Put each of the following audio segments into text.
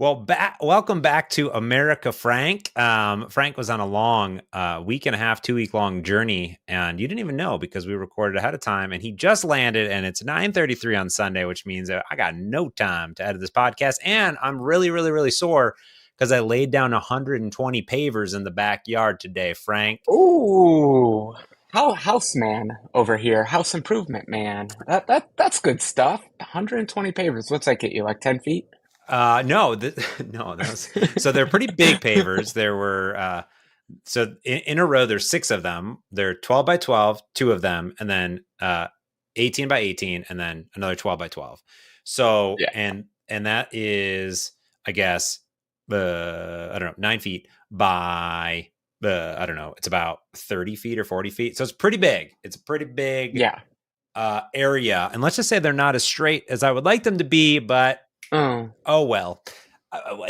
Welcome back to America, Frank. Frank was on a long week and a half, 2 week long journey, and you didn't even know because we recorded ahead of time. And he just landed, and it's 9:33 on Sunday, which means that I got no time to edit this podcast. And I'm really, really, really sore because I laid down 120 pavers in the backyard today, Frank. Ooh, house man over here, house improvement man. That's good stuff. 120 pavers. What's that get you? Like 10 feet? No, no, so they're pretty big pavers. There were so in a row, there's six of them. They're 12 by 12, two of them, and then 18 by 18, and then another 12 by 12. So Yeah. and that is, I guess, I don't know, 9 feet by I don't know, it's about 30 feet or 40 feet. So it's pretty big. It's a pretty big Yeah. area. And let's just say they're not as straight as I would like them to be, but Oh. oh well.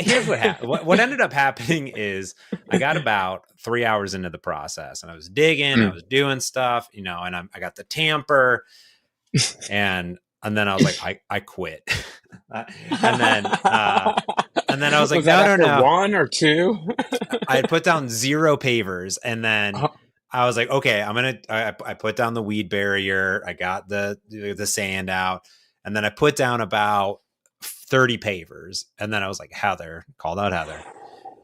Here's what happened. What ended up happening is I got about 3 hours into the process, and I was digging, I Mm. was doing stuff, and I got the tamper, and then I was like, I quit, and then I was like, Was that no, no, after no. one or two? I had put down 0 pavers, and then Oh, I was like, okay, I put down the weed barrier, I got the sand out, and then I put down about 30 pavers, and then I was like, Heather, called out Heather,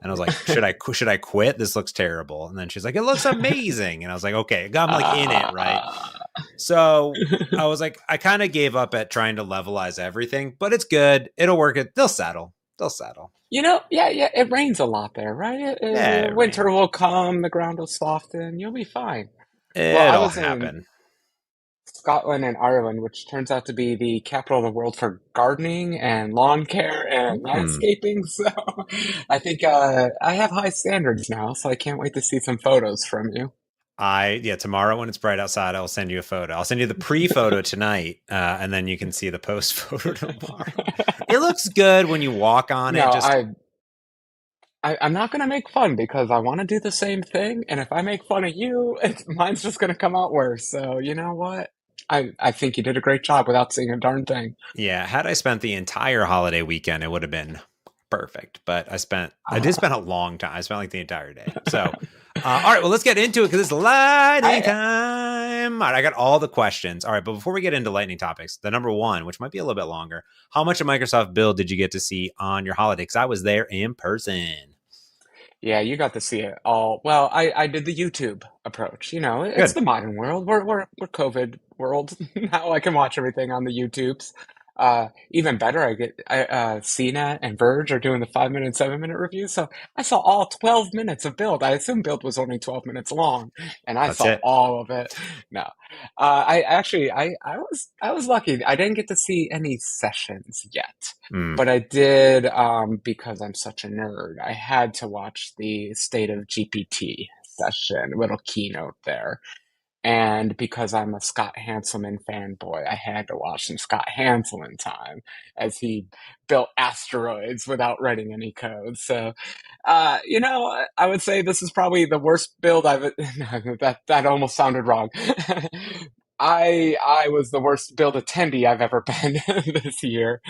and I was like, should I quit? This looks terrible. And then she's like, it looks amazing. And I was like, okay, I'm like in it, right? So I was like, I kind of gave up at trying to levelize everything, but it's good. It'll work. They'll settle. They'll settle. yeah. It rains a lot there, right? Yeah, Winter rain. will come, the ground will soften, you'll be fine. Well, I It'll was in happen. Scotland and Ireland, which turns out to be the capital of the world for gardening and lawn care and Hmm. landscaping. So I think I have high standards now, so I can't wait to see some photos from you. Tomorrow when it's bright outside, I'll send you a photo. I'll send you the pre-photo tonight, and then you can see the post photo tomorrow. It looks good when you walk on No, it. Just I'm not going to make fun because I want to do the same thing. And if I make fun of you, mine's just going to come out worse. So you know what? I think you did a great job without seeing a darn thing. Yeah, had I spent the entire holiday weekend, it would have been perfect. But I did spend a long time. I spent like the entire day. So, all right, well, let's get into it because it's lightning I time. All right, I got all the questions. All right, but before we get into lightning topics, the number one, which might be a little bit longer, how much of Microsoft Build did you get to see on your holiday? Because I was there in person. Yeah, you got to see it all. Well, I did the YouTube approach. You know, it's Good. the modern world. We're COVID world now. I can watch everything on the YouTubes. Even better, CNET and Verge are doing the 5 minute, 7 minute reviews. So I saw all 12 minutes of Build. I assume Build was only 12 minutes long, and I That's saw it. all of it. No, I was lucky. I didn't get to see any sessions yet. Mm. But I did, because I'm such a nerd, I had to watch the State of GPT session, little keynote there. And because I'm a Scott Hanselman fanboy, I had to watch some Scott Hanselman time as he built asteroids without writing any code. So, I would say this is probably the worst build I've. That almost sounded wrong. I was the worst build attendee I've ever been this year,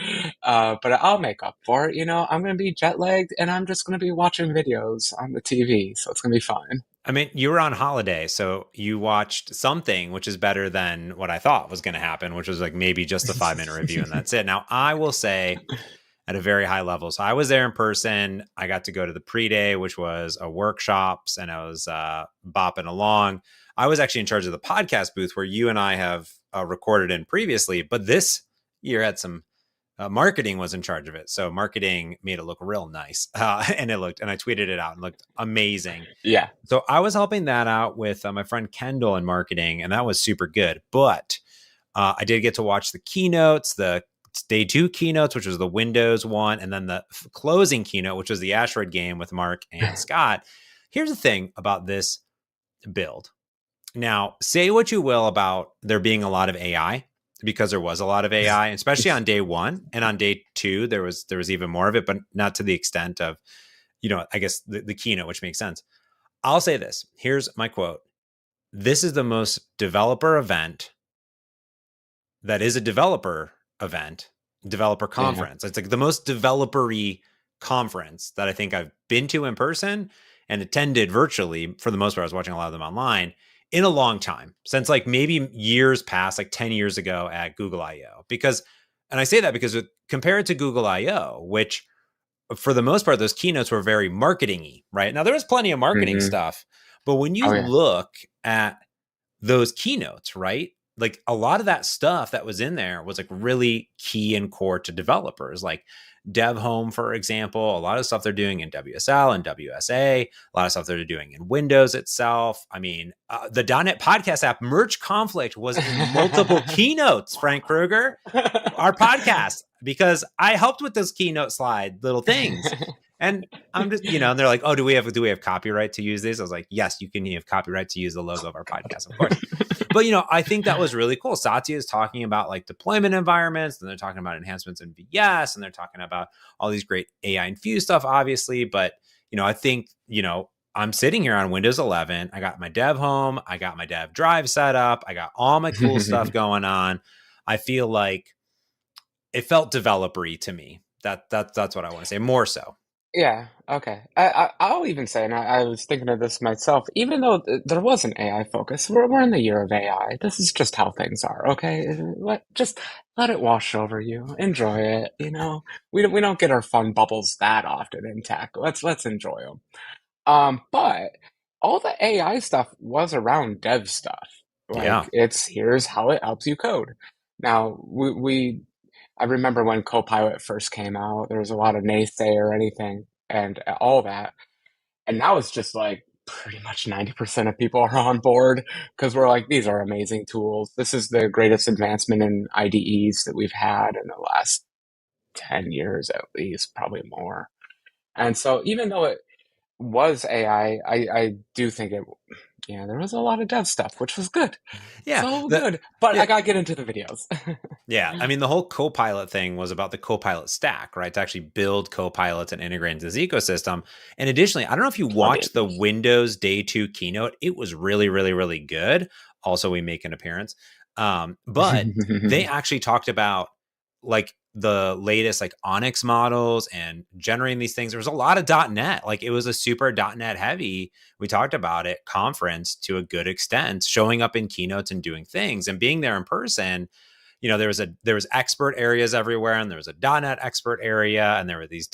but I'll make up for it. I'm going to be jet lagged, and I'm just going to be watching videos on the TV, so it's going to be fine. I mean, you were on holiday, so you watched something, which is better than what I thought was going to happen, which was like maybe just a 5 minute review and that's it. Now, I will say at a very high level. So I was there in person. I got to go to the pre-day, which was a workshops, and I was bopping along. I was actually in charge of the podcast booth where you and I have recorded in previously, but this year had some marketing was in charge of it. So marketing made it look real nice. And I tweeted it out and looked amazing. Yeah. So I was helping that out with my friend Kendall in marketing, and that was super good. But I did get to watch the keynotes, the day 2 keynotes, which was the Windows one, and then the closing keynote, which was the Asteroid game with Mark and Scott. Here's the thing about this build. Now, say what you will about there being a lot of AI, because there was a lot of AI, especially on day 1, and on day 2 there was even more of it, but not to the extent of, I guess the keynote, which makes sense. I'll say this. Here's my quote. This is the most developer event that is a developer event, developer Yeah. conference. It's like the most developer-y conference that I think I've been to in person and attended virtually for the most part. I was watching a lot of them online in a long time, since like maybe years past, like 10 years ago at Google I/O. Because, and I say that because compared to Google I/O, which for the most part, those keynotes were very marketing-y, right? Now there was plenty of marketing Hmm. stuff, but when you Oh yeah. look at those keynotes, right? Like a lot of that stuff that was in there was like really key and core to developers, like Dev Home, for example. A lot of stuff they're doing in WSL and WSA, a lot of stuff they're doing in Windows itself. I mean, the .NET podcast app Merge Conflict was in multiple keynotes, Frank Kruger, our podcast, because I helped with those keynote slide little things. And I'm just, and they're like, oh, do we have copyright to use these? I was like, yes, you can have copyright to use the logo of our podcast, of course. But I think that was really cool. Satya is talking about like deployment environments, and they're talking about enhancements in VS, and they're talking about all these great AI infused stuff, obviously. But I think I'm sitting here on Windows 11. I got my dev home, I got my dev drive set up, I got all my cool stuff going on. I feel like it felt developer-y to me. That's what I want to say, more so. Yeah, okay. I'll even say, and I was thinking of this myself, even though there was an AI focus, we're in the year of AI. This is just how things are, okay? Just let it wash over you. Enjoy it, We don't get our fun bubbles that often in tech. Let's enjoy them. But all the AI stuff was around dev stuff. Yeah. Like here's how it helps you code. Now I remember when Copilot first came out, there was a lot of naysay or anything and all that. And now it's just like pretty much 90% of people are on board because we're like, these are amazing tools. This is the greatest advancement in IDEs that we've had in the last 10 years, at least, probably more. And so even though it was AI, I do think there was a lot of dev stuff, which was good. Yeah. So good. But Yeah. I got to get into the videos. Yeah. I mean, the whole Copilot thing was about the Copilot stack, right? To actually build Copilots and integrate into this ecosystem. And additionally, I don't know if you watched the Windows Day 2 keynote. It was really, really, really good. Also, we make an appearance. But they actually talked about like the latest like Onyx models and generating these things. There was a lot of .NET. Like it was a super .NET heavy. We talked about it conference to a good extent, showing up in keynotes and doing things and being there in person. There was expert areas everywhere, and there was a .NET expert area, and there were these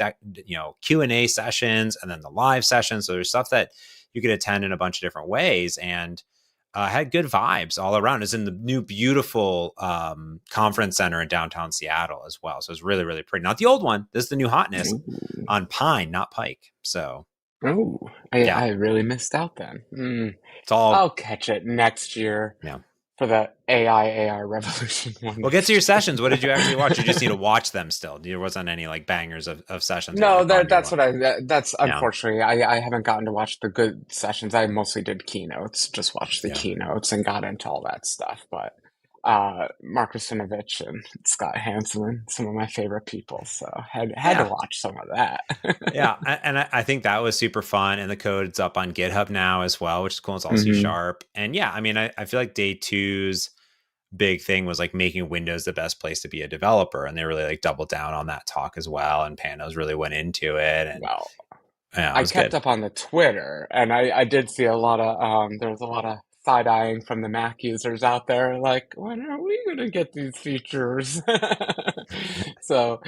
Q&A sessions, and then the live sessions. So there's stuff that you could attend in a bunch of different ways, and had good vibes all around. It's in the new beautiful conference center in downtown Seattle as well. So it's really, really pretty. Not the old one. This is the new hotness. Ooh. On Pine, not Pike. So I really missed out then. It's all. I'll catch it next year. Yeah. For the AI revolution one. Well, get to your sessions. What did you actually watch? You just need to watch them still. There wasn't any like bangers of sessions. No, like, that's unfortunately, I haven't gotten to watch the good sessions. I mostly did keynotes, just watched the keynotes and got into all that stuff. But Mark Russinovich and Scott Hanselman, some of my favorite people. So had to watch some of that. Yeah. And I think that was super fun. And the code's up on GitHub now as well, which is cool. It's all C#. And yeah, I mean, I feel like day 2's big thing was like making Windows the best place to be a developer. And they really like doubled down on that talk as well. And Panos really went into it. And well, yeah, I kept up on the Twitter, and I did see a lot of there was a lot of side-eyeing from the Mac users out there, like, when are we going to get these features? So,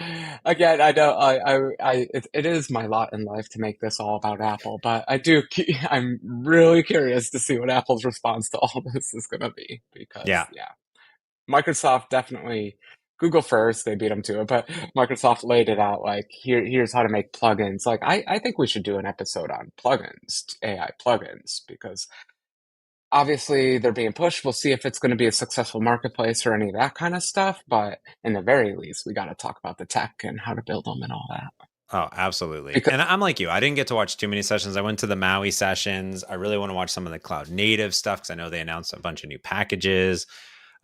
again, I don't, it is my lot in life to make this all about Apple, but I'm really curious to see what Apple's response to all this is going to be, because, yeah, Microsoft definitely, Google first, they beat them to it, but Microsoft laid it out like, here's how to make plugins. Like, I think we should do an episode on plugins, AI plugins, because obviously they're being pushed. We'll see if it's going to be a successful marketplace or any of that kind of stuff. But in the very least, we got to talk about the tech and how to build them and all that. Oh, absolutely. And I'm like you. I didn't get to watch too many sessions. I went to the Maui sessions. I really want to watch some of the cloud native stuff because I know they announced a bunch of new packages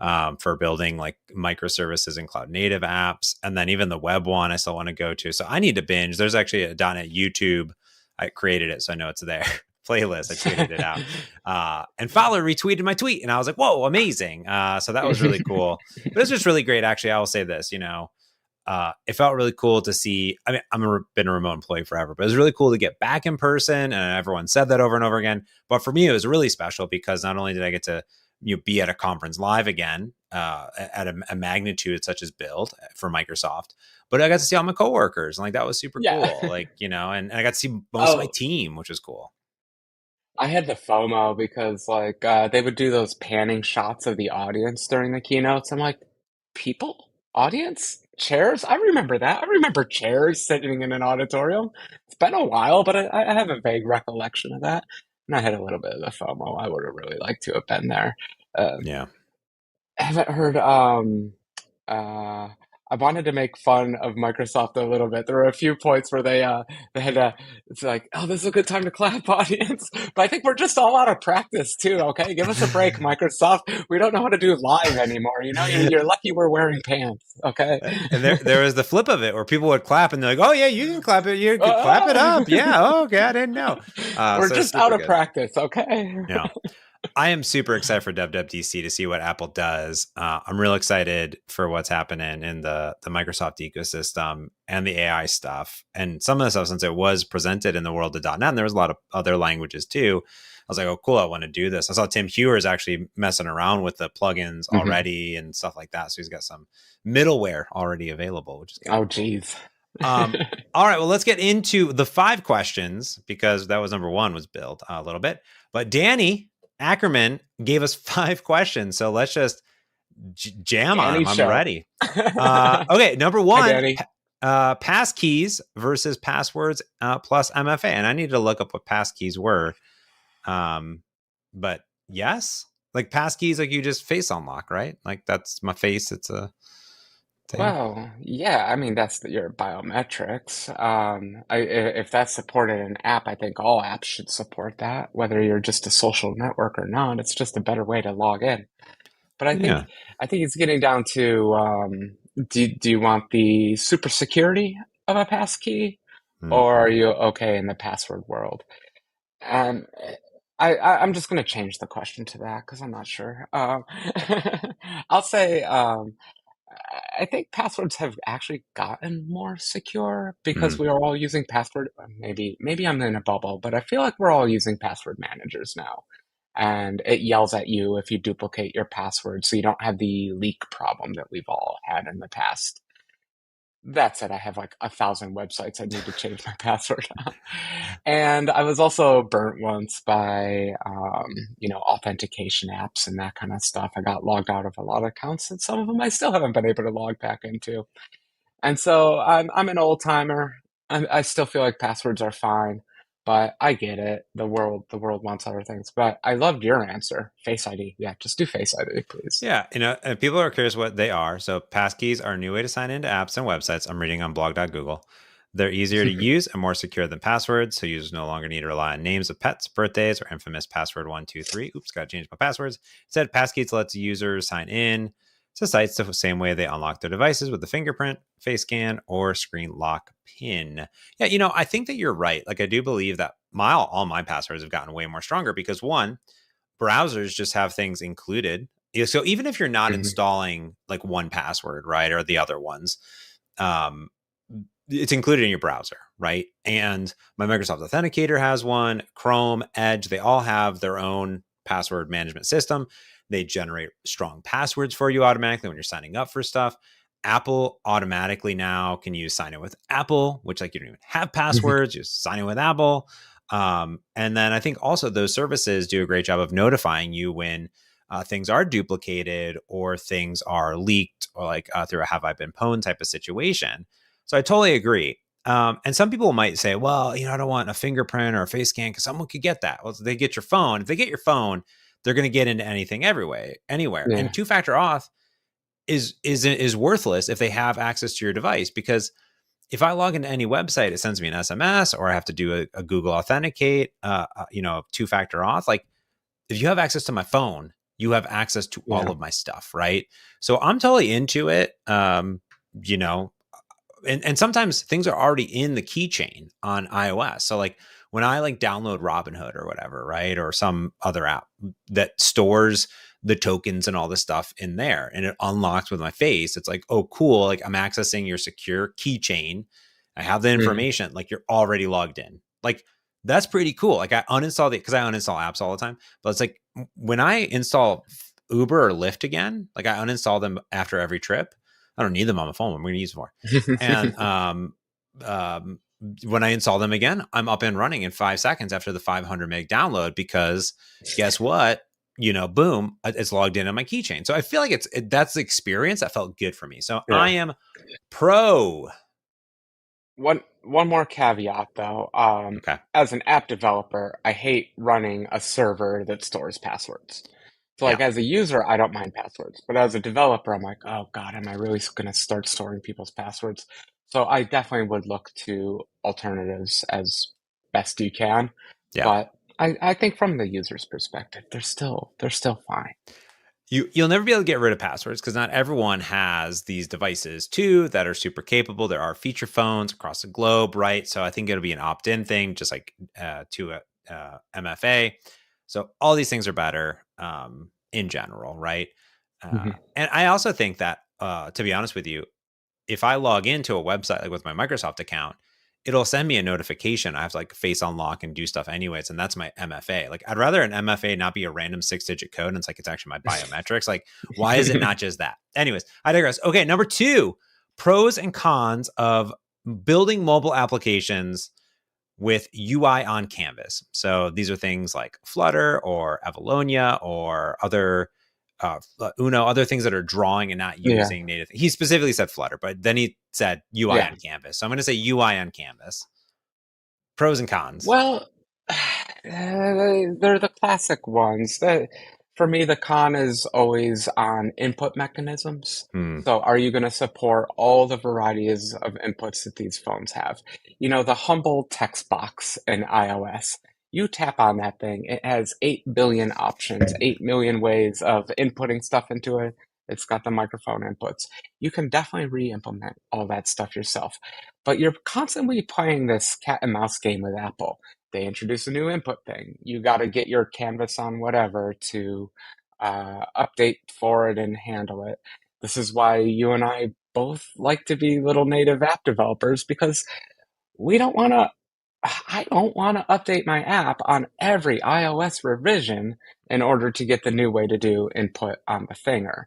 for building like microservices and cloud native apps. And then even the web one I still want to go to. So I need to binge. There's actually a .NET YouTube. I created it, so I know it's there. Playlist. I tweeted it out. And Fowler retweeted my tweet. And I was like, whoa, amazing. So that was really cool. But it's just really great. Actually, I will say this, it felt really cool to see. I mean, been a remote employee forever, but it was really cool to get back in person. And everyone said that over and over again. But for me, it was really special because not only did I get to be at a conference live again at a magnitude such as Build for Microsoft, but I got to see all my coworkers, and like that was super Yeah. cool. Like and I got to see most of my Oh, team, which was cool. I had the FOMO because like they would do those panning shots of the audience during the keynotes. I'm like, people, audience, chairs. I remember that. I remember chairs sitting in an auditorium. It's been a while, but I have a vague recollection of that. And I had a little bit of the FOMO. I would have really liked to have been there. Yeah. I haven't heard uh I wanted to make fun of Microsoft a little bit. There were a few points where they had it's like, oh, this is a good time to clap, audience. But I think we're just all out of practice too, okay? Give us a break, Microsoft. We don't know how to do live anymore. You're lucky we're wearing pants, okay? And there was the flip of it where people would clap and they're like, "Oh yeah, you can clap it. You can clap it Ah! up. Yeah. Oh, okay, I didn't know." We're So it's just out super of good. practice, okay? Yeah. I am super excited for WWDC to see what Apple does. I'm real excited for what's happening in the Microsoft ecosystem and the AI stuff. And some of the stuff, since it was presented in the world of .NET, and there was a lot of other languages too. I was like, oh, cool, I want to do this. I saw Tim Hewer is actually messing around with the plugins Mhm. already and stuff like that. So he's got some middleware already available, which is kind Oh, of cool. geez. Um, all right, well, let's get into the 5 questions because that was number 1 was Build a little bit. But Danny Ackerman gave us 5 questions, so let's just jam on Danny them. I'm show. ready. Okay, number Hi, 1, Danny. passkeys versus passwords plus MFA, and I needed to look up what passkeys were. But yes, like passkeys, like you just face unlock, right? Like that's my face. It's a thing. Well, yeah, I mean that's your biometrics. If that's supported in an app, I think all apps should support that, whether you're just a social network or not. It's just a better way to log in. But Yeah. I think it's getting down to do you want the super security of a passkey, or are Mm-hmm. you okay in the password world? And I'm just going to change the question to that because I'm not sure. I'll say. I think passwords have actually gotten more secure because Mm. we are all using password. Maybe I'm in a bubble, but I feel like we're all using password managers now, and it yells at you if you duplicate your password, so you don't have the leak problem that we've all had in the past. That said, I have like 1,000 websites I need to change my password on. And I was also burnt once by, authentication apps and that kind of stuff. I got logged out of a lot of accounts, and some of them I still haven't been able to log back into. And so I'm an old timer. I still feel like passwords are fine, but I get it. The world wants other things. But I loved your answer. Face ID. Yeah, just do Face ID, please. Yeah, and people are curious what they are. So passkeys are a new way to sign into apps and websites. I'm reading on blog.google. They're easier to use and more secure than passwords, so users no longer need to rely on names of pets, birthdays, or infamous password 123. Oops, got to change my passwords. Instead, passkeys lets users sign in to sites the same way they unlock their devices with the fingerprint, face scan, or screen lock pin. Yeah, I think that you're right. Like I do believe that all my passwords have gotten way more stronger because one, browsers just have things included. Yeah, so even if you're not Mhm. installing like one password, right, or the other ones, um, it's included in your browser, right? And my Microsoft Authenticator has one, Chrome, Edge, they all have their own password management system. They generate strong passwords for you automatically when you're signing up for stuff. Apple automatically now can use sign in with Apple, which like you don't even have passwords, just sign in with Apple. And then I think also those services do a great job of notifying you when things are duplicated or things are leaked or like through a have I been pwned type of situation. So I totally agree. And some people might say, well, I don't want a fingerprint or a face scan because someone could get that. Well, they get your phone. If they get your phone, they're going to get into anything anywhere. And Yeah. two-factor auth is worthless if they have access to your device because if I log into any website, it sends me an SMS or I have to do a Google Authenticate, two-factor auth. Like if you have access to my phone, you have access to all Yeah. of my stuff, right? So I'm totally into it. You know, and sometimes things are already in the keychain on iOS. So like when I like download Robinhood or whatever, right, or some other app that stores the tokens and all this stuff in there, and it unlocks with my face. It's like, oh, cool. Like I'm accessing your secure keychain. I have the Mhm. information. Like you're already logged in. Like that's pretty cool. Like I uninstalled it because I uninstall apps all the time. But it's like when I install Uber or Lyft again, like I uninstall them after every trip. I don't need them on my phone. I'm going to use them more. And um, when I install them again, I'm up and running in 5 seconds after the 500 meg download because guess what? Boom, it's logged in on my keychain. So I feel like that's the experience that felt good for me. So I Yeah. am pro. One more caveat though. Okay. As an app developer, I hate running a server that stores passwords. So Yeah. like as a user, I don't mind passwords, but as a developer, I'm like, oh God, am I really going to start storing people's passwords? So I definitely would look to alternatives as best you can. Yeah. But I think from the user's perspective, they're still fine. You'll never be able to get rid of passwords because not everyone has these devices too that are super capable. There are feature phones across the globe, right? So I think it'll be an opt-in thing, just like to a MFA. So all these things are better in general, right? Mhm. And I also think that, to be honest with you, if I log into a website like with my Microsoft account, it'll send me a notification. I have to like face unlock and do stuff anyways. And that's my MFA. Like I'd rather an MFA not be a random 6-digit code. And it's like, it's actually my biometrics. Like, why is it not just that? Anyways, I digress. Okay. Number 2, pros and cons of building mobile applications with UI on canvas. So these are things like Flutter or Avalonia or other Uno, other things that are drawing and not Yeah. using native. He specifically said Flutter, but then he said UI Yeah. on canvas. So I'm going to say UI on canvas. Pros and cons. Well, they're the classic ones. For me, the con is always on input mechanisms. Hmm. So, are you going to support all the varieties of inputs that these phones have? The humble text box in iOS. You tap on that thing, it has 8 billion options, 8 million ways of inputting stuff into it. It's got the microphone inputs. You can definitely re-implement all that stuff yourself. But you're constantly playing this cat and mouse game with Apple. They introduce a new input thing. You got to get your canvas on whatever to update for it and handle it. This is why you and I both like to be little native app developers because we don't want to. I don't want to update my app on every iOS revision in order to get the new way to do input on the finger.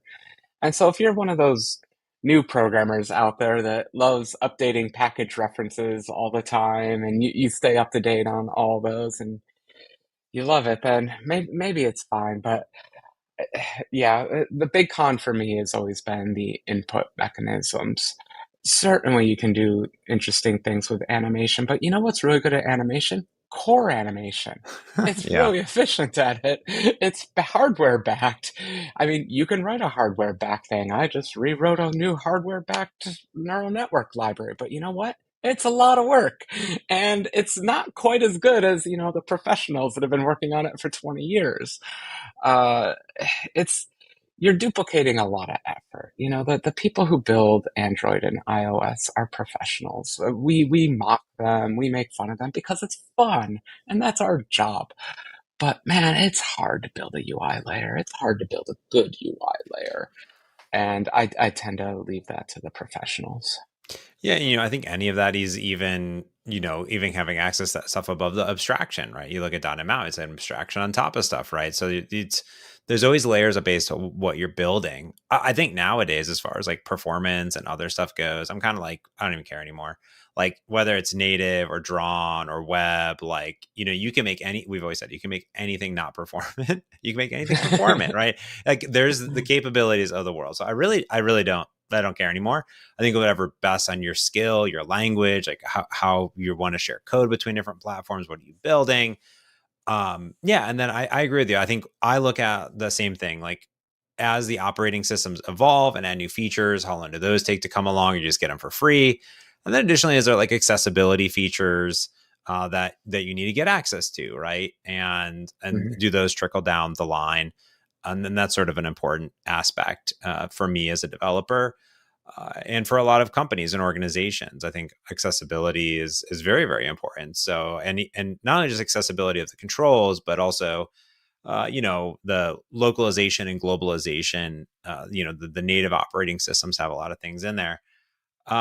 And so if you're one of those new programmers out there that loves updating package references all the time and you stay up to date on all those and you love it, then maybe it's fine. But yeah, the big con for me has always been the input mechanisms. Certainly, you can do interesting things with animation, but you know what's really good at animation? Core animation. It's Yeah. really efficient at it. It's hardware backed. I mean, you can write a hardware backed thing. I just rewrote a new hardware backed neural network library, but you know what? It's a lot of work, and it's not quite as good as the professionals that have been working on it for 20 years. Uh, it's You're duplicating a lot of effort. The people who build Android and iOS are professionals. We mock them, we make fun of them because it's fun, and that's our job. But man, it's hard to build a UI layer. It's hard to build a good UI layer, and I tend to leave that to the professionals. Yeah, I think any of that is even having access to that stuff above the abstraction, right? You look at .NET MAU, it's an abstraction on top of stuff, right? So there's always layers of based on what you're building. I think nowadays, as far as like performance and other stuff goes, I'm kind of like, I don't even care anymore. Like whether it's native or drawn or web, like, you can make we've always said you can make anything not performant. You can make anything performant, right? Like there's the capabilities of the world. So I don't care anymore. I think whatever best on your skill, your language, like how you want to share code between different platforms. What are you building? Yeah. And then I agree with you. I think I look at the same thing, like as the operating systems evolve and add new features, how long do those take to come along? You just get them for free. And then additionally, is there like accessibility features that you need to get access to, right? And Mhm. do those trickle down the line? And then that's sort of an important aspect for me as a developer. And for a lot of companies and organizations, I think accessibility is very, very important. So, and not only just accessibility of the controls, but also the localization and globalization, the native operating systems have a lot of things in there.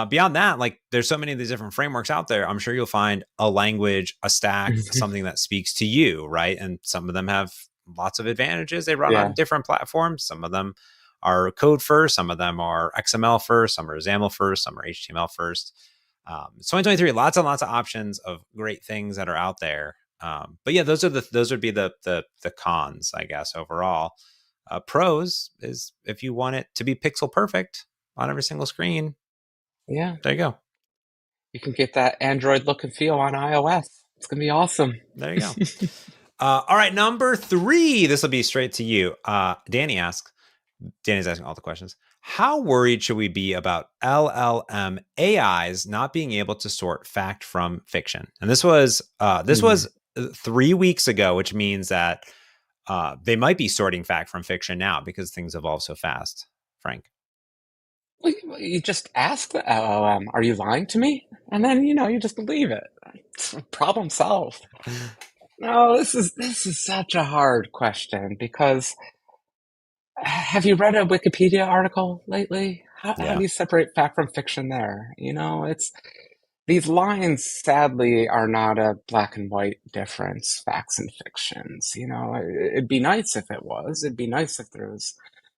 Beyond that, like there's so many of these different frameworks out there. I'm sure you'll find a language, a stack, something that speaks to you, right? And some of them have lots of advantages. They run on Yeah. different platforms. Some of them are code first, some of them are XML first, some are XAML first, some are HTML first. It's 2023, lots and lots of options of great things that are out there. But yeah, those would be the cons, I guess, overall. Pros is if you want it to be pixel perfect on every single screen, Yeah. there you go. You can get that Android look and feel on iOS. It's going to be awesome. There you go. All right, number 3. This will be straight to you. Danny's asking all the questions. How worried should we be about LLM AIs not being able to sort fact from fiction? And this was Hmm. 3 weeks ago, which means that they might be sorting fact from fiction now because things evolve so fast. Frank. Well, you just ask the LLM, are you lying to me? And then, you just believe it. Problem solved. No, this is such a hard question because have you read a Wikipedia article lately? How do Yeah. you separate fact from fiction there? It's these lines sadly are not a black and white difference, facts and fictions. It'd be nice if it was. It'd be nice if there was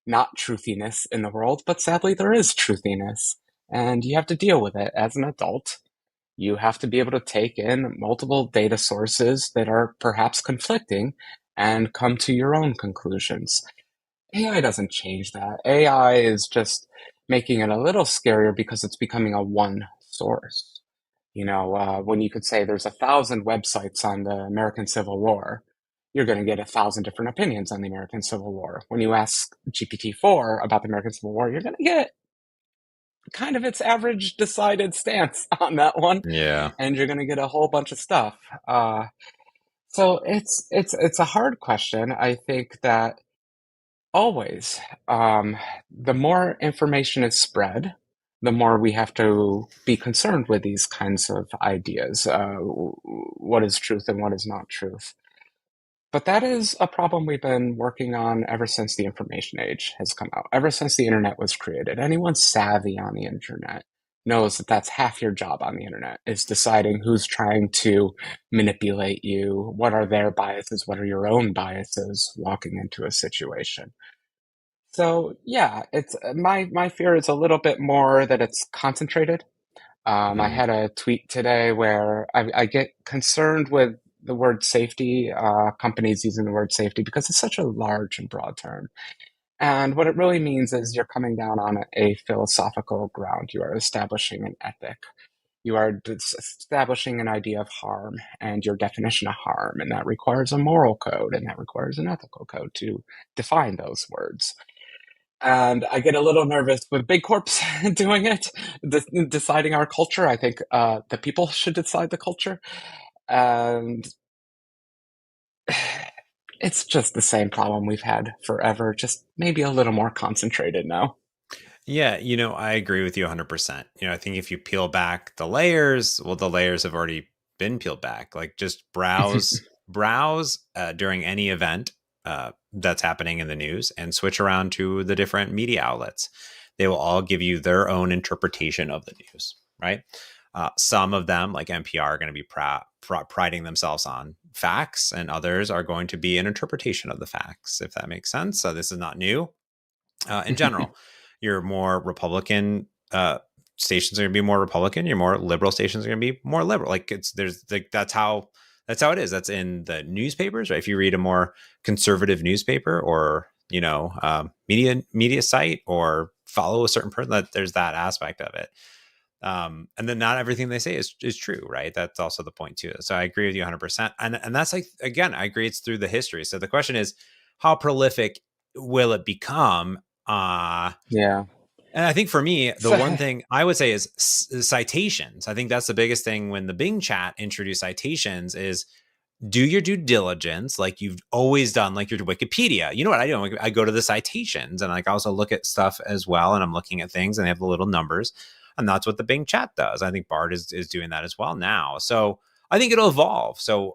not truthiness in the world, but sadly there is truthiness. And you have to deal with it as an adult. You have to be able to take in multiple data sources that are perhaps conflicting and come to your own conclusions. AI doesn't change that. AI is just making it a little scarier because it's becoming a one source. When you could say there's 1,000 websites on the American Civil War, you're going to get 1,000 different opinions on the American Civil War. When you ask GPT-4 about the American Civil War, you're going to get kind of its average decided stance on that one, Yeah. and you're going to get a whole bunch of stuff. So it's a hard question. I think that always, the more information is spread, the more we have to be concerned with these kinds of ideas. What is truth and what is not truth? But that is a problem we've been working on ever since the information age has come out, ever since the internet was created. Anyone savvy on the internet knows that that's half your job on the internet is deciding who's trying to manipulate you, what are their biases, what are your own biases walking into a situation. So yeah, it's my fear is a little bit more that it's concentrated. I Mm. had a tweet today where I get concerned with the word safety, companies using the word safety because it's such a large and broad term. And what it really means is you're coming down on a philosophical ground. You are establishing an ethic. You are establishing an idea of harm and your definition of harm, and that requires a moral code and that requires an ethical code to define those words. And I get a little nervous with big corps doing it, deciding our culture. I think the people should decide the culture. And it's just the same problem we've had forever, just maybe a little more concentrated now. Yeah, I agree with you 100%. I think if you peel back the layers, well, the layers have already been peeled back. Like just browse during any event that's happening in the news and switch around to the different media outlets. They will all give you their own interpretation of the news, right? Some of them, like NPR, are going to be priding themselves on facts, and others are going to be an interpretation of the facts, if that makes sense. So this is not new. In general, your more Republican stations are going to be more Republican. Your more liberal stations are going to be more liberal. Like there's like that's how it is. That's in the newspapers, right? If you read a more conservative newspaper or media site or follow a certain person, that there's that aspect of it. And then not everything they say is true, right? That's also the point too. So I agree with you 100%. And that's like, again, I agree it's through the history. So the question is, how prolific will it become? Yeah. And I think for me, the So, one thing I would say is citations. I think that's the biggest thing when the Bing chat introduced citations is do your due diligence like you've always done, like your Wikipedia. You know what I do? I go to the citations and like I also look at stuff as well. And I'm looking at things and they have the little numbers. And that's what the Bing chat does. I think Bard is doing that as well now. So I think it'll evolve. So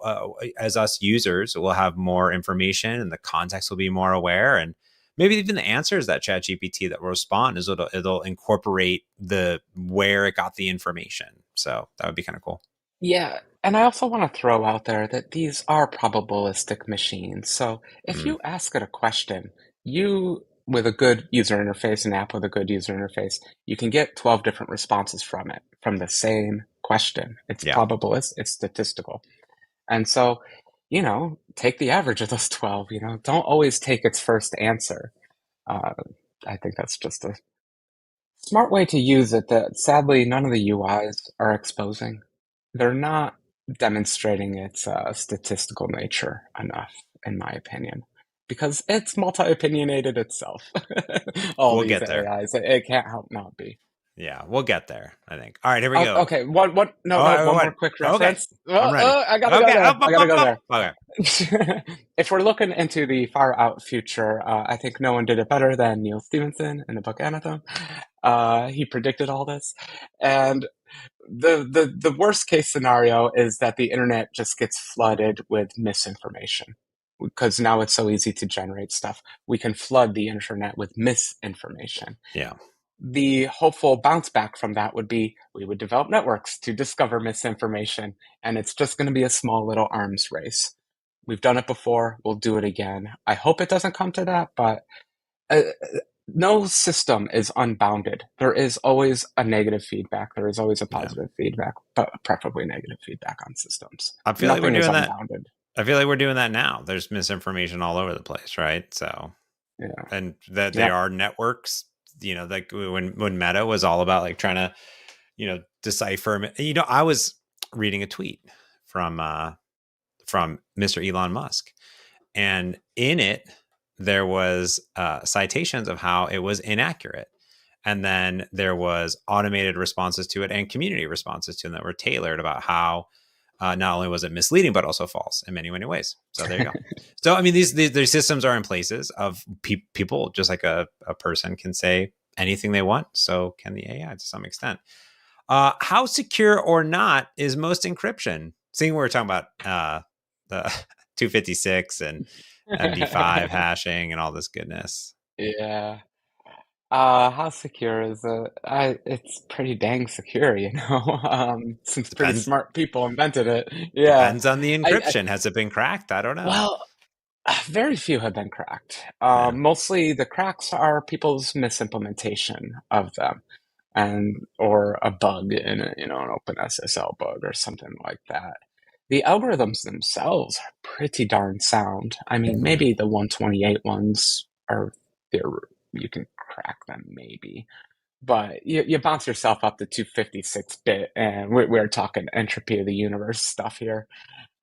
as us users, we'll have more information and the context will be more aware, and maybe even the answers that ChatGPT that will respond is it'll incorporate the where it got the information. So that would be kind of cool. Yeah, and I also want to throw out there that these are probabilistic machines. So if Mm, you ask it a question, you, with a good user interface, an app with a good user interface, you can get 12 different responses from it, from the same question. It's yeah, probabilistic, it's statistical. And so, take the average of those 12, don't always take its first answer. Uh, I think that's just a smart way to use it that sadly none of the UIs are exposing. They're not demonstrating its statistical nature enough, in my opinion, because it's multi-opinionated itself. All we'll these get there. AIs, it can't help not be. Yeah, we'll get there, I think. All right, here we Oh, go. okay, no, Oh, one more what? quick Okay, reference. I'm ready. I gotta go Okay, there. up, I up, gotta up, go up. there. Okay. If we're looking into the far out future, I think no one did it better than Neil Stephenson in the book Anathem. He predicted all this, and the worst case scenario is that the internet just gets flooded with misinformation because now it's so easy to generate stuff. We can flood the internet with misinformation. Yeah, The hopeful bounce back from that would be we would develop networks to discover misinformation, and it's just going to be a small little arms race. We've done it before, we'll do it again. I hope it doesn't come to that, but uh, no system is unbounded. There is always a negative feedback. There is always a yeah. positive feedback, but preferably negative feedback on systems. I feel like we're Nothing is doing that. unbounded. I feel like we're doing that now. There's misinformation all over the place, right? So, Yeah. and that there Yep. are networks. Like when Meta was all about like trying to, decipher. I was reading a tweet from Mr. Elon Musk, and in it there was citations of how it was inaccurate, and then there was automated responses to it and community responses to it that were tailored about how not only was it misleading but also false in many ways. So there you go. So I mean, these systems are in places of people, just like a person can say anything they want, so can the AI to some extent. How secure or not is most encryption? Seeing we're talking about the 256 and MD5 hashing and all this goodness. Yeah. How secure is it? It's pretty dang secure, since pretty Depends smart people invented it. Yeah. depends on the I encryption. Has it been cracked? I don't know. well, very few have been cracked. Yeah. Mostly the cracks are people's misimplementation of them, and or a bug in an open SSL bug or something like that. The algorithms themselves are pretty darn sound. I mean, Mm, maybe the 128 ones are there. You can crack them, maybe, but you bounce yourself up to 256 bit, and we're talking entropy of the universe stuff here.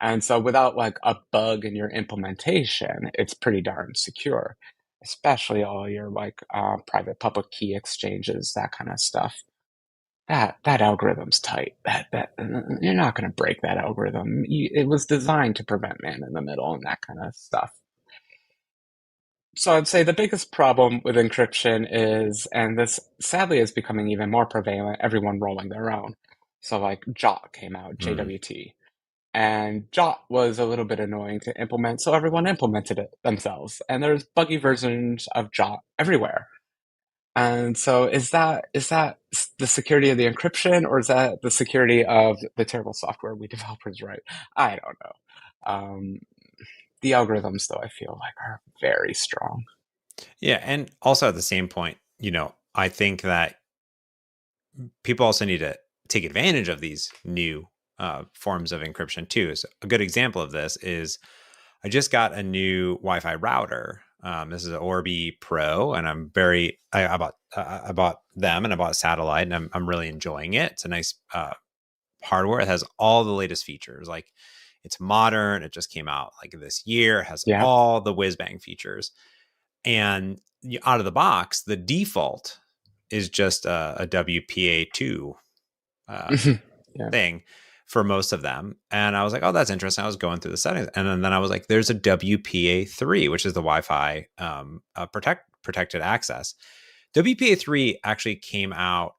And so without like a bug in your implementation, it's pretty darn secure, especially all your like private public key exchanges, that kind of stuff. That algorithm's tight. That you're not going to break that algorithm. It was designed to prevent man in the middle and that kind of stuff. So I'd say the biggest problem with encryption is, and this sadly is becoming even more prevalent, everyone rolling their own. So like JOT came out, mm. JWT. And Jot was a little bit annoying to implement, so everyone implemented it themselves. And there's buggy versions of Jot everywhere. And so is that the security of the encryption, or is that the security of the terrible software we developers write? I don't know. The algorithms, though, I feel like are very strong. Yeah, and also at the same point, I think that people also need to take advantage of these new forms of encryption too. So a good example of this is I just got a new Wi-Fi router. This is an Orbi Pro, and I bought them, and I bought a satellite, and I'm really enjoying it. It's a nice hardware. It has all the latest features. Like, it's modern. It just came out like this year. It has Yeah. all the whiz bang features, and out of the box, the default is just a WPA2 uh, Yeah. thing for most of them. And I was like, oh, that's interesting. I was going through the settings, and then I was like, there's a WPA3, which is the Wi-Fi protected access. WPA3 actually came out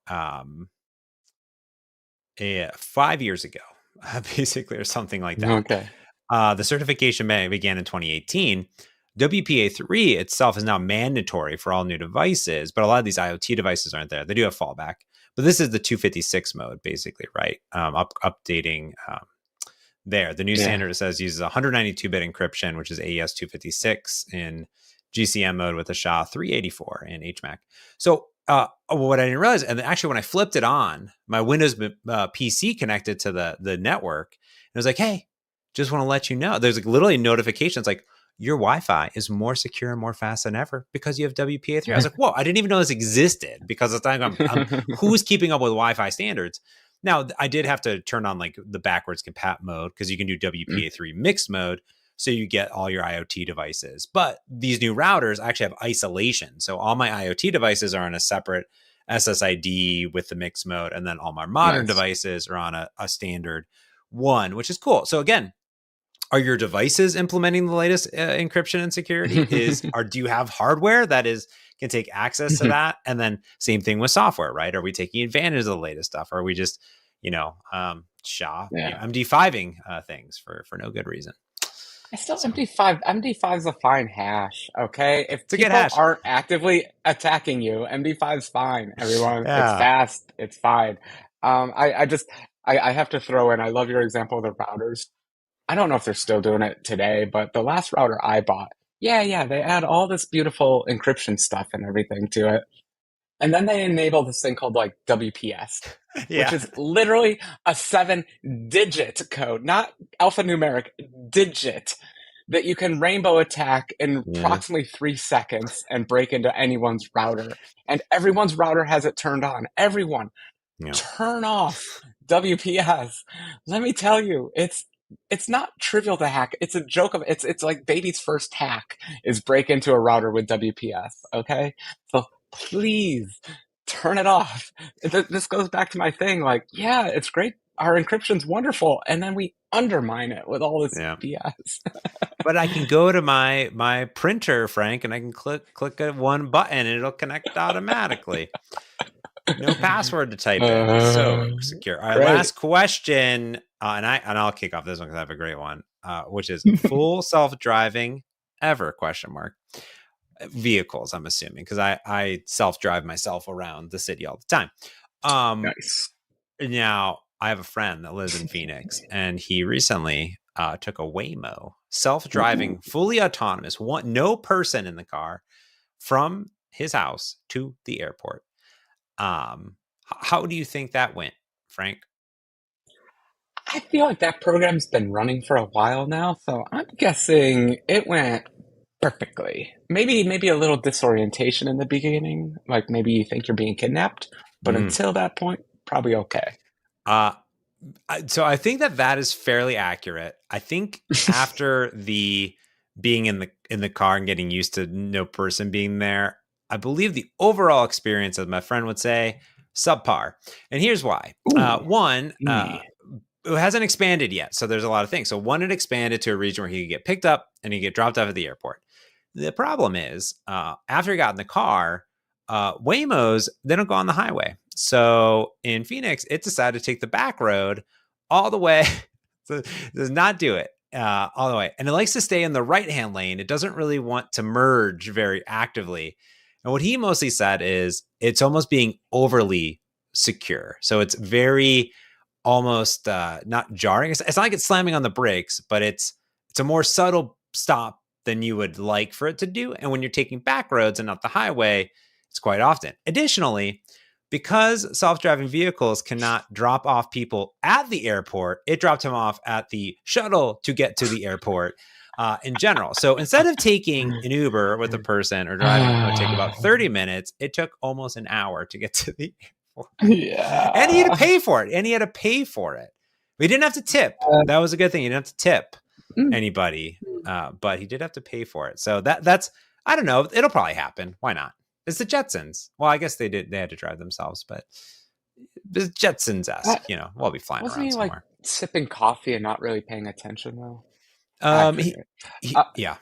5 years ago. basically, or something like that. Okay. The certification began in 2018. WPA3 itself is now mandatory for all new devices, but a lot of these IoT devices aren't there. They do have fallback, but this is the 256 mode, basically, right? Updating there. The new Yeah. standard, it says, uses 192-bit encryption, which is AES 256 in GCM mode with a SHA 384 in HMAC. So what I didn't realize, and actually when I flipped it on, my Windows PC connected to the network, and it was like, hey, just want to let you know. There's like literally notifications like, your Wi-Fi is more secure and more fast than ever because you have WPA3. I was like, whoa, I didn't even know this existed, because at the time who's keeping up with Wi-Fi standards? Now, I did have to turn on like the backwards compat mode, because you can do WPA3 mixed mode, so you get all your IoT devices. But these new routers actually have isolation. So all my IoT devices are on a separate SSID with the mixed mode, and then all my modern Nice. devices are on a standard one, which is cool. So again, are your devices implementing the latest encryption and security? Do you have hardware that can take access to that? And then same thing with software, right? Are we taking advantage of the latest stuff? Or are we just, Yeah. MD5ing things for no good reason? I still So MD5 is a fine hash, okay? If it's a good people hash. aren't actively attacking you, MD5's fine, everyone. It's Yeah. fast, it's fine. I have to throw in, I love your example of the routers. I don't know if they're still doing it today, but the last router I bought, yeah, they add all this beautiful encryption stuff and everything to it. And then they enable this thing called like WPS, which Yeah. is literally a 7-digit code, not alphanumeric, digit, that you can rainbow attack in Yeah. approximately 3 seconds and break into anyone's router. And everyone's router has it turned on. Everyone, Yeah. turn off WPS. Let me tell you, it's not trivial to hack. It's a joke of it's like baby's first hack is break into a router with WPS. Okay, so please turn it off. This goes back to my thing. Like, yeah, it's great. Our encryption's wonderful, and then we undermine it with all this Yeah. BS. But I can go to my printer, Frank, and I can click one button and it'll connect automatically. No password to type in. So secure. All right, Great. last question, and I'll kick off this one because I have a great one, which is full self-driving ever? Question mark. Vehicles, I'm assuming, because I self-drive myself around the city all the time. Nice. Now I have a friend that lives in Phoenix, and he recently took a Waymo, self-driving, Ooh. fully autonomous, no person in the car, from his house to the airport. How do you think that went, Frank? I feel like that program's been running for a while now, so I'm guessing it went perfectly. Maybe a little disorientation in the beginning, like maybe you think you're being kidnapped, but Mm. until that point, probably okay. Uh, so I think that is fairly accurate. I think after the being in the car and getting used to no person being there, I believe the overall experience, as my friend would say, subpar. And here's why. Ooh. One, Mm. it hasn't expanded yet, so there's a lot of things. So one, it expanded to a region where he could get picked up and he get dropped off at the airport. The problem is, after he got in the car, Waymos, they don't go on the highway. So in Phoenix, it decided to take the back road all the way. So it does not do it all the way. And it likes to stay in the right-hand lane. It doesn't really want to merge very actively. And what he mostly said is it's almost being overly secure. So it's very almost not jarring. It's not like it's slamming on the brakes, but it's a more subtle stop than you would like for it to do. And when you're taking back roads and not the highway, it's quite often. Additionally, because self-driving vehicles cannot drop off people at the airport, it dropped him off at the shuttle to get to the airport in general. So instead of taking an Uber with a person or driving, it would take about 30 minutes. It took almost an hour to get to the airport. And he had to Yeah. pay for it. We didn't have to tip. That was a good thing. You didn't have to tip Mm. anybody, but he did have to pay for it. So that's, I don't know. It'll probably happen. Why not? It's the Jetsons. Well, I guess they had to drive themselves, but the Uh, Jetsons-esque, we'll be flying Wasn't around he like somewhere. sipping coffee and not really paying attention though? I forget. Uh, Yeah.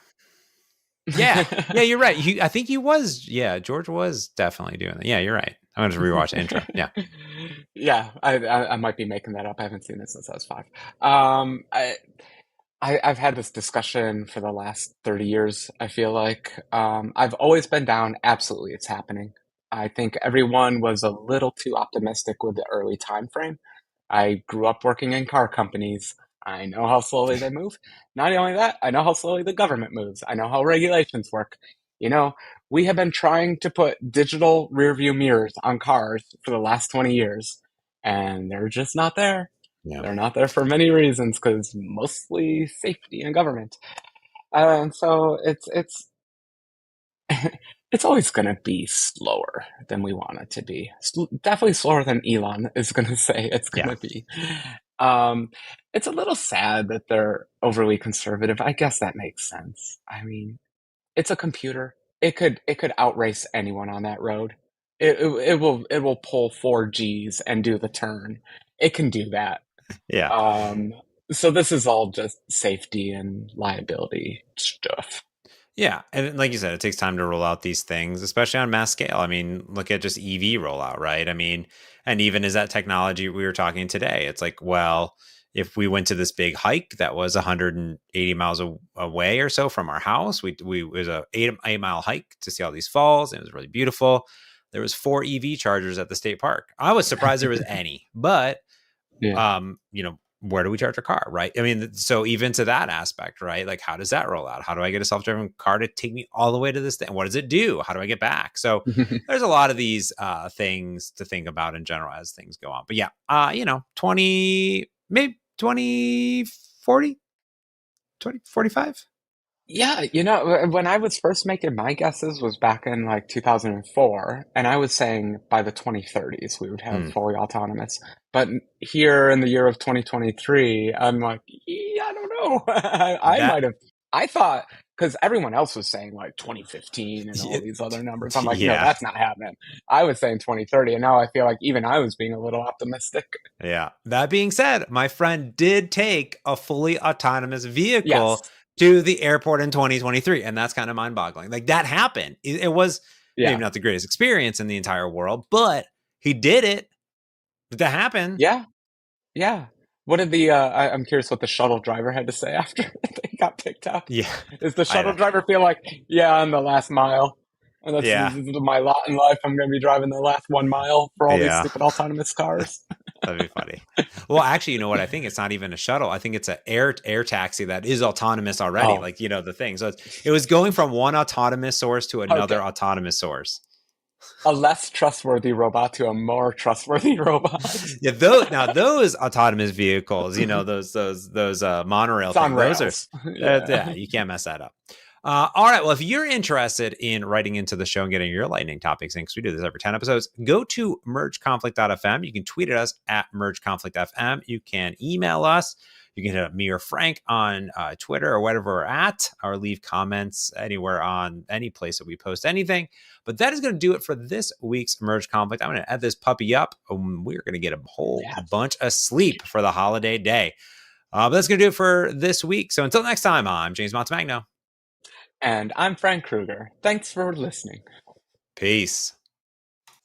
Yeah. Yeah, you're right. I think he was. Yeah, George was definitely doing that. Yeah, you're right. I'm going to rewatch the intro. Yeah. Yeah, I might be making that up. I haven't seen it since I was 5. Um, I, I've had this discussion for the last 30 years, I feel like. I've always been down, absolutely, it's happening. I think everyone was a little too optimistic with the early time frame. I grew up working in car companies. I know how slowly they move. Not only that, I know how slowly the government moves. I know how regulations work. You know, we have been trying to put digital rear view mirrors on cars for the last 20 years, and they're just not there. Yeah. They're not there for many reasons, because mostly safety and government. And so it's it's always going to be slower than we want it to be. Definitely slower than Elon is going to say it's going Yeah. to be. Um, it's a little sad that they're overly conservative. I guess that makes sense. I mean, it's a computer. It could outrace anyone on that road. It will pull 4 Gs and do the turn. It can do that. Yeah. Um, so this is all just safety and liability stuff. Yeah. And like you said, it takes time to roll out these things, especially on mass scale. I mean, look at just EV rollout, right? I mean, and even as that technology we were talking today, it's like, well, if we went to this big hike that was 180 miles away or so from our house, we it was a 8 mile hike to see all these falls. And it was really beautiful. There was 4 EV chargers at the state park. I was surprised there was any, but Yeah. where do we charge our car, right? I mean, so even to that aspect, right? Like, how does that roll out? How do I get a self-driving car to take me all the way to this thing? What does it do? How do I get back? So there's a lot of these things to think about in general as things go on. But yeah, maybe 2040, 2045. Yeah, when I was first making my guesses was back in like 2004, and I was saying by the 2030s we would have Hmm. fully autonomous. But here in the year of 2023, I'm like, yeah, I don't know. I That, might have, I thought, because everyone else was saying like 2015 and all these other numbers. I'm like, no, yeah. that's not happening. I was saying 2030, and now I feel like even I was being a little optimistic. Yeah. That being said, my friend did take a fully autonomous vehicle Yes. to the airport in 2023. And that's kind of mind boggling. Like that happened. It was maybe Yeah. not the greatest experience in the entire world, but he did it. That happened. Yeah. Yeah. What did I'm curious what the shuttle driver had to say after they got picked up. Yeah. Is the I shuttle know. driver feel like, yeah, I'm the last mile, and this Yeah. is my lot in life. I'm going to be driving the last 1 mile for all these Yeah. stupid autonomous cars. That'd be funny. Well, actually, you know what? I think it's not even a shuttle. I think it's an air taxi that is autonomous already. Oh, Like, the thing. So it was going from one autonomous source to okay. another autonomous source. A less trustworthy robot to a more trustworthy robot. Yeah, those autonomous vehicles, those monorail It's on thing, those are rails. Yeah. yeah, you can't mess that up. All right, well, if you're interested in writing into the show and getting your lightning topics in, because we do this every 10 episodes, go to mergeconflict.fm. You can tweet at us at mergeconflictfm. You can email us. You can hit up me or Frank on Twitter or whatever we're at, or leave comments anywhere on any place that we post anything. But that is going to do it for this week's Merge Conflict. I'm going to add this puppy up. We're going to get a whole Yeah. bunch of sleep for the holiday day. But that's going to do it for this week. So until next time, I'm James Montemagno. And I'm Frank Kruger. Thanks for listening. Peace.